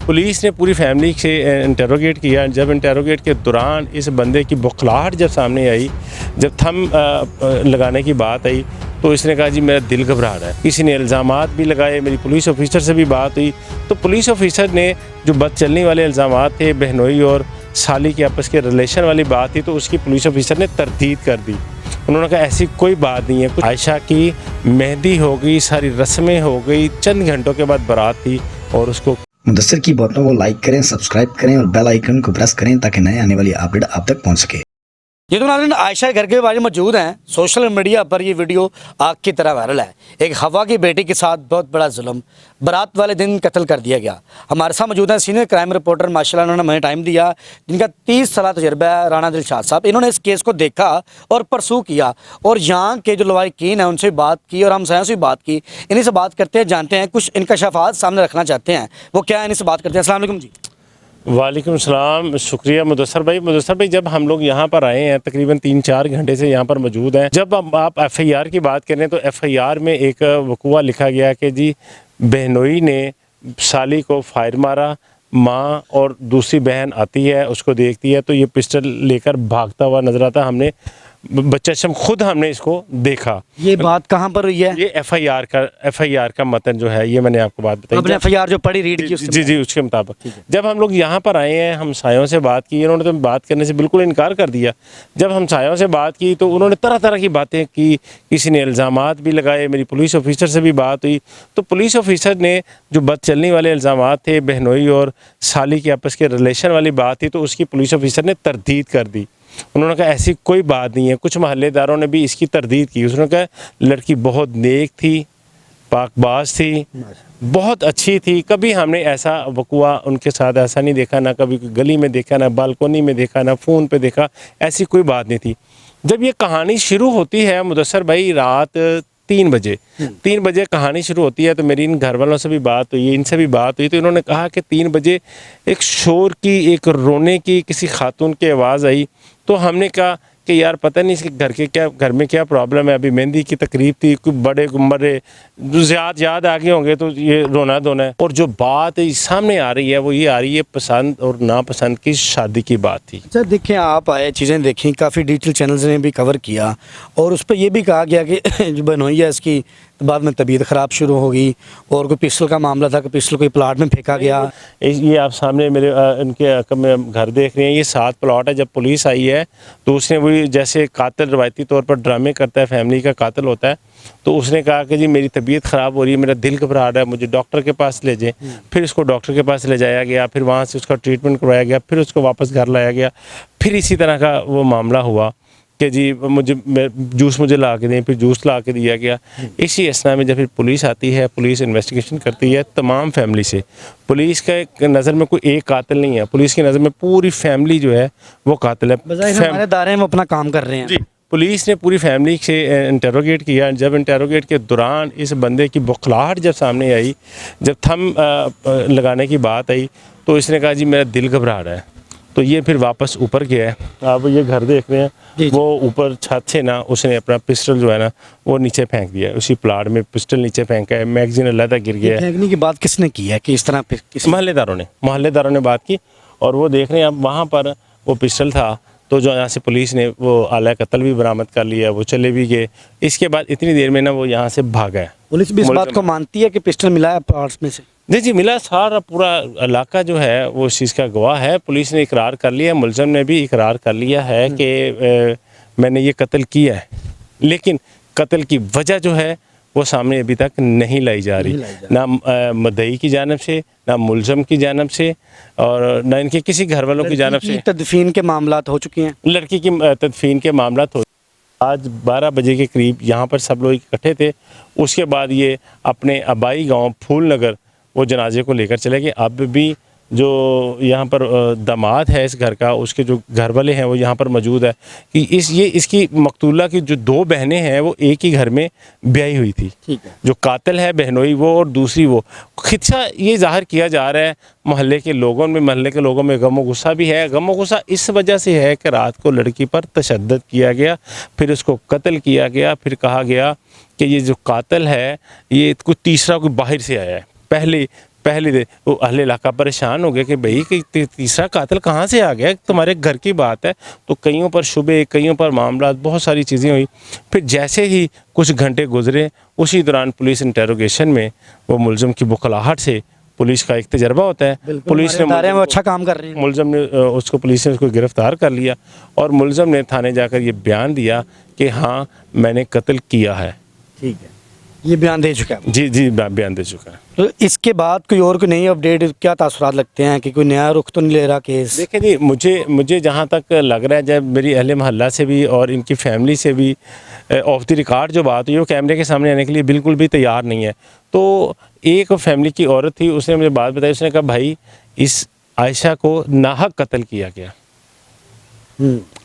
Police ने पूरी family से इंटरोगेट किया। जब इंटरोगेट के दौरान इस बंदे की बौखलाहट जब सामने आई, जब थम लगाने की बात आई, तो इसने कहा जी मेरा दिल घबरा रहा है। किसी ने इल्ज़ामात भी लगाए, मेरी पुलिस ऑफिसर से भी बात हुई, तो पुलिस ऑफिसर ने जो बदचलनी वाले इल्ज़ामात थे, बहनोई और साली के आपस के रिलेशन वाली बात थी, तो उसकी पुलिस ऑफिसर ने तरदीद कर दी। उन्होंने कहा ऐसी कोई बात नहीं है। कुछ आयशा की मेहंदी हो गई, सारी रस्में हो गई, चंद घंटों के बाद बारात थी और उसको मुदस्सिर की बातों को लाइक करें, सब्सक्राइब करें और बेल आइकन को प्रेस करें ताकि नए आने वाली अपडेट आप तक पहुंच सके। ये तो नाज़रीन आयशा के घर के बारे में मौजूद हैं। सोशल मीडिया पर ये वीडियो आग की तरह वायरल है। एक हवा की बेटी के साथ बहुत बड़ा जुल्म, बारात वाले दिन कत्ल कर दिया गया। हमारे साथ मौजूद हैं सीनियर क्राइम रिपोर्टर, माशाल्लाह उन्होंने हमें टाइम दिया, जिनका 30 साल तजुर्बा है, राणा दिलशाद साहब। इन्होंने इस केस को देखा और परसू किया और यहाँ के जो लवाहिकीन हैं उनसे बात की और हम सायों से बात की। इन्हीं से बात करते हैं, जानते हैं कुछ इनकशाफात सामने रखना चाहते हैं, वो क्या है, इन्हीं से बात करते हैं। अस्सलाम वालेकुम जी। वालेकुम सलाम, शुक्रिया मुदस्सर भाई, जब हम लोग यहाँ पर आए हैं तकरीबन 3-4 घंटे से यहाँ पर मौजूद हैं। जब आप FIR की बात करें तो FIR में एक वक़ुआ लिखा गया कि जी बहनोई ने साली को फायर मारा, माँ और दूसरी बहन आती है, उसको देखती है तो ये पिस्टल लेकर भागता हुआ नजर आता। हमने बच्चा खुद हमने इसको देखा। ये बात कहाँ पर हुई है? ये FIR का मतन जो है, ये मैंने आपको बात बताई। आपने FIR जो पढ़ी रीड की जी उसके मुताबिक जब हम लोग यहाँ पर आए हैं, हमसायों से बात की, उन्होंने तो बात करने से बिल्कुल इनकार कर दिया। जब हमसायों से बात की तो उन्होंने तरह तरह की बातें की, किसी ने इल्ज़ामात भी लगाए, मेरी पुलिस ऑफिसर से भी बात हुई, तो पुलिस ऑफिसर ने जो बदचलनी वाले इल्ज़ामात थे, बहनोई और साली के आपस के रिलेशन वाली बात थी, तो उसकी पुलिस ऑफिसर ने तरदीद कर दी। उन्होंने कहा ऐसी कोई बात नहीं है। कुछ महल्लेदारों ने भी इसकी तरदीद की। उसने कहा लड़की बहुत नेक थी, पाकबाज थी, बहुत अच्छी थी, कभी हमने ऐसा वक़ुआ उनके साथ ऐसा नहीं देखा, ना कभी गली में देखा, ना बालकोनी में देखा, ना फ़ोन पे देखा, ऐसी कोई बात नहीं थी। जब ये कहानी शुरू होती है मुदस्सर भाई, रात 3 बजे कहानी शुरू होती है, तो मेरी इन घर वालों से भी बात हुई, इनसे भी बात हुई, तो इन्होंने कहा कि 3 बजे एक शोर की, एक रोने की, किसी खातून की आवाज़ आई। तो हमने कहा कि यार पता नहीं इसके घर में क्या प्रॉब्लम है। अभी मेहंदी की तकरीब थी, कोई बड़े गुम्बरे याद आ गए होंगे तो ये रोना धोना है। और जो बात सामने आ रही है वो ये आ रही है पसंद और नापसंद की शादी की बात थी। अच्छा देखिए, आप आए, चीज़ें देखी, काफ़ी डिजिटल चैनल्स ने भी कवर किया और उस पर यह भी कहा गया कि जो बहनोई है इसकी तो बाद में तबीयत ख़राब शुरू हो गई और कोई पिस्टल का मामला था कि पिस्टल कोई प्लाट में फेंका गया। ये आप सामने मेरे इनके घर देख रहे हैं, ये 7 प्लाट है। जब पुलिस आई है तो उसने वही जैसे कातिल रवायती तौर पर ड्रामे करता है, फैमिली का कातिल होता है, तो उसने कहा कि जी मेरी तबीयत ख़राब हो रही है, मेरा दिल घबरा रहा है, मुझे डॉक्टर के पास ले जाएं। फिर उसको डॉक्टर के पास ले जाया गया, फिर वहाँ से उसका ट्रीटमेंट करवाया गया, फिर उसको वापस घर लाया गया। फिर इसी तरह का वो मामला हुआ कि जी जूस मुझे ला के दें, फिर जूस ला के दिया गया। इसी असना में जब फिर पुलिस आती है, पुलिस इन्वेस्टिगेशन करती है तमाम फैमिली से। पुलिस के नज़र में कोई एक कातिल नहीं है, पुलिस की नज़र में पूरी फैमिली जो है वो कातिल है। हमारे दायरे में अपना काम कर रहे हैं जी। पुलिस ने पूरी फैमिली से इंटरोगेट किया। जब इंटरोगेट के दौरान इस बंदे की बौखलाहट जब सामने आई, जब थम लगाने की बात आई, तो इसने कहा जी मेरा दिल घबरा रहा है। तो ये फिर वापस ऊपर गया है। आप ये घर देख रहे हैं, वो ऊपर छत से ना उसने अपना पिस्टल जो है ना वो नीचे फेंक दिया है। उसी प्लाट में पिस्टल नीचे फेंका है, मैगजीन अलहदा गिर गया है। फेंकने की बात किसने की है कि इस तरह? महल्लेदारों ने बात की और वो देख रहे हैं अब वहाँ पर वो पिस्टल था, तो जो यहाँ से पुलिस ने वो आला कत्ल भी बरामद कर लिया, वो चले भी गए। इसके बाद इतनी देर में ना वो यहाँ से भागा है। पुलिस भी इस बात को मानती है कि पिस्टल मिला है प्लाट्स में से? जी मिला। सारा पूरा इलाका जो है वो इस चीज़ का गवाह है। पुलिस ने इकरार कर लिया, मुलज़म ने भी इकरार कर लिया है कि मैंने ये कत्ल किया है, लेकिन कत्ल की वजह जो है वो सामने अभी तक नहीं लाई जा रही, ना मुद्दई की जानिब से, ना मुलज़म की जानिब से और ना इनके किसी घर वालों की जानिब से। तदफीन के मामलात हो चुके हैं, लड़की की तदफीन के मामलात हो। आज 12 बजे के करीब यहाँ पर सब लोग इकट्ठे थे। उसके बाद ये अपने आबाई गांव फूल नगर वो जनाजे को लेकर चले गए। अब भी जो यहाँ पर दामाद है इस घर का, उसके जो घर वाले हैं वो यहाँ पर मौजूद है कि इसकी मकतूला की जो 2 बहनें हैं वो एक ही घर में ब्याही हुई थी। ठीक है। जो कातिल है बहनोई वो और दूसरी वो। खिदशा ये जाहिर किया जा रहा है मोहल्ले के लोगों में गम व गुस्सा भी है। गम व गुस्सा इस वजह से है कि रात को लड़की पर तशद्दुद किया गया, फिर उसको कत्ल किया गया, फिर कहा गया कि ये जो कातिल है ये कुछ तीसरा कोई बाहर से आया है। वो अहले इलाका परेशान हो गए कि भाई कि तीसरा कातिल कहाँ से आ गया, तुम्हारे घर की बात है। तो कईयों पर शुबे, कईयों पर मामला, बहुत सारी चीज़ें हुई। फिर जैसे ही कुछ घंटे गुजरे, उसी दौरान पुलिस इंटेरोगेशन में वो मुलज़िम की बुखलाहट से, पुलिस का एक तजर्बा होता है, पुलिस ने वो अच्छा काम कर रहे हैं। मुलज़म ने पुलिस ने उसको गिरफ़्तार कर लिया और मुलज़म ने थाने जाकर ये बयान दिया कि हाँ मैंने कत्ल किया है। ठीक है, ये बयान दे चुका है। जी बयान दे चुका है। तो इसके बाद कोई नई अपडेट, क्या तासुरात लगते हैं कि कोई नया रुख तो नहीं ले रहा केस? देखिए जी, मुझे जहाँ तक लग रहा है, जब मेरी अहले महल्ला से भी और इनकी फैमिली से भी ऑफ द रिकॉर्ड जो बात हुई, वो कैमरे के सामने आने के लिए बिल्कुल भी तैयार नहीं है। तो एक फैमिली की औरत थी, उसने मुझे बात बताई। उसने कहा भाई इस आयशा को नाहक कत्ल किया गया।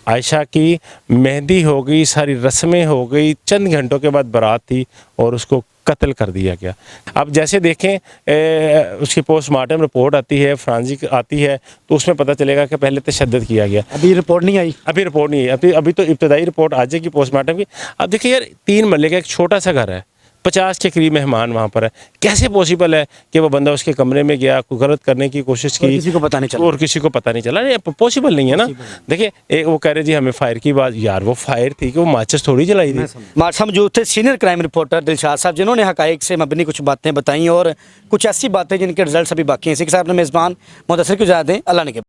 आयशा की मेहंदी हो गई, सारी रस्में हो गई, चंद घंटों के बाद बारात थी और उसको कत्ल कर दिया गया। अब जैसे देखें उसकी पोस्टमार्टम रिपोर्ट आती है, फ्रांजिक आती है, तो उसमें पता चलेगा कि पहले तशद्दुद किया गया। अभी रिपोर्ट नहीं आई? अभी रिपोर्ट नहीं है, अभी तो इब्तदाई रिपोर्ट आ जाएगी पोस्टमार्टम की। अब देखिए यार, 3 मरले का एक छोटा सा घर है, 50 के करीब मेहमान वहाँ पर है। कैसे पॉसिबल है कि वो बंदा उसके कमरे में गया, कोई गलत करने की कोशिश की, किसी को पता नहीं चला? और किसी को पता नहीं चला? नहीं, पॉसिबल नहीं है ना। देखिए एक वो कह रहे जी हमें फायर की बात, यार वो फायर थी कि वो माचिस थोड़ी जलाई थी। हमारे साथ मौजूद थे सीनियर क्राइम रिपोर्टर दिलशाद साहब, जिन्होंने हकायक से मबनी कुछ बातें बताई और कुछ ऐसी बातें जिनके रिजल्ट अभी बाकी हैं। इसी के साथ अपने मेज़बान मुदस्सिर को इजाज़त दें। अल्लाह ने